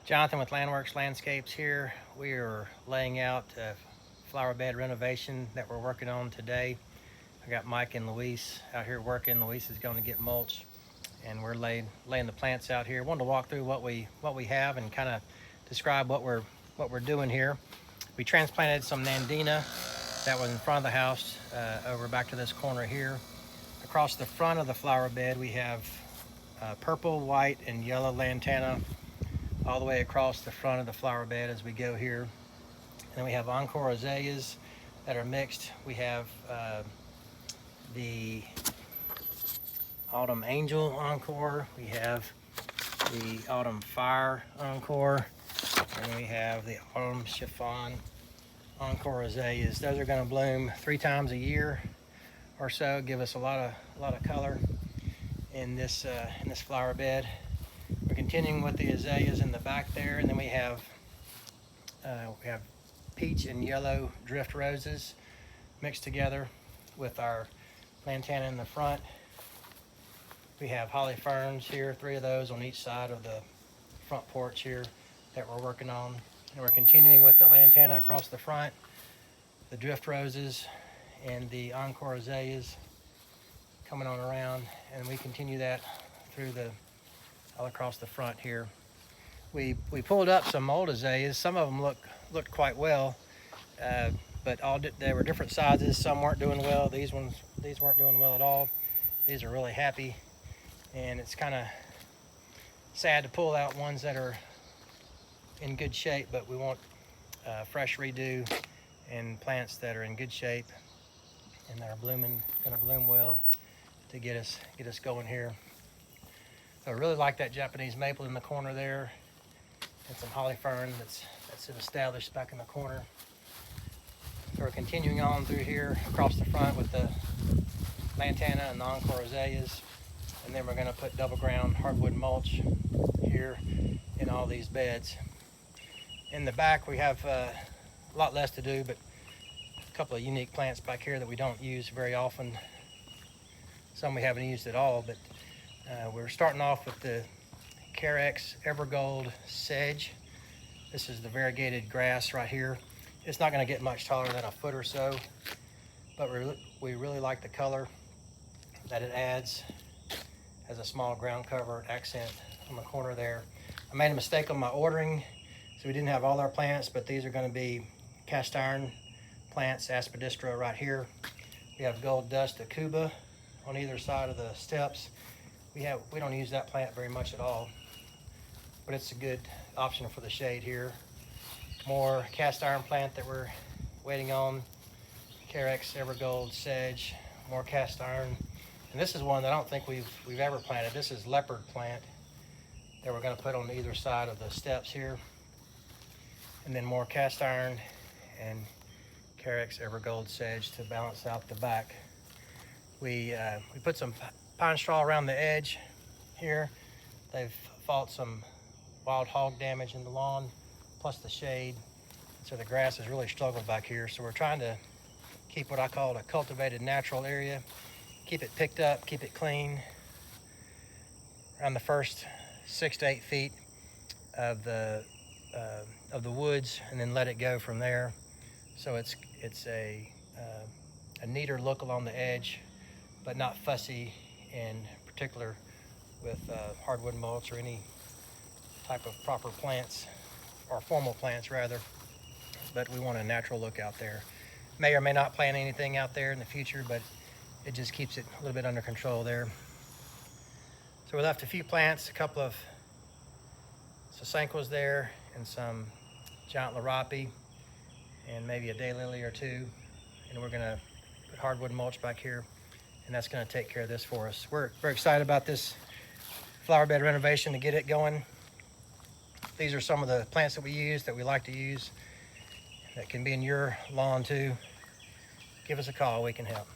Jonathan with Landworks Landscapes here. We are laying out a flower bed renovation that we're working on today. I got Mike and Luis out here working. Luis is going to get mulch, and we're laying the plants out here. I wanted to walk through what we have and kind of describe what we're doing here. We transplanted some Nandina that was in front of the house over back to this corner here. Across the front of the flower bed, we have purple, white, and yellow lantana all the way across the front of the flower bed as we go here. And then we have Encore azaleas that are mixed. We have the autumn angel Encore. We have the autumn fire Encore. And we have the autumn chiffon Encore azaleas. Those are going to bloom 3 times a year or so, give us a lot of color in this flower bed. We're continuing with the azaleas in the back there, and then we have peach and yellow drift roses mixed together with our lantana in the front. We have holly ferns here, 3 of those on each side of the front porch here that we're working on. And we're continuing with the lantana across the front, the drift roses, and the Encore azaleas coming on around, and we continue that through all across the front here. We pulled up some old azaleas. Some of them looked quite well, but they were different sizes. Some weren't doing well. These weren't doing well at all. These are really happy, and it's kind of sad to pull out ones that are in good shape, but we want fresh redo and plants that are in good shape and that are going to bloom well to get us going here. So I really like that Japanese maple in the corner there, and some holly fern that's established back in the corner. So we're continuing on through here across the front with the lantana and the Encore azaleas, and then we're going to put double ground hardwood mulch here in all these beds. In the back we have a lot less to do, but a couple of unique plants back here that we don't use very often. Some we haven't used at all, but we're starting off with the Carex Evergold sedge. This is the variegated grass right here. It's not going to get much taller than a foot or so, but we really like the color that it adds as a small ground cover accent on the corner there. I made a mistake on my ordering, so we didn't have all our plants, but these are going to be cast iron plants, aspidistra right here. We have gold dust acuba on either side of the steps. We don't use that plant very much at all, but it's a good option for the shade here. More cast iron plant that we're waiting on, Carex Evergold sedge, more cast iron. And this is one that I don't think we've ever planted. This is leopard plant that we're going to put on either side of the steps here. And then more cast iron and Carex Evergold sedge to balance out the back. We put some pine straw around the edge here. They've fought some wild hog damage in the lawn, plus the shade. So the grass has really struggled back here. So we're trying to keep what I call a cultivated natural area. Keep it picked up, keep it clean around the first 6 to 8 feet of the woods, and then let it go from there. So it's a neater look along the edge, but not fussy in particular with hardwood mulch or any type of proper plants, or formal plants rather. But we want a natural look out there. May or may not plant anything out there in the future, but it just keeps it a little bit under control there. So we left a few plants, a couple of sasanquas there, and some giant larapi, and maybe a daylily or 2. And we're gonna put hardwood mulch back here, and that's gonna take care of this for us. We're very excited about this flower bed renovation to get it going. These are some of the plants that we use, that we like to use, that can be in your lawn too. Give us a call, we can help.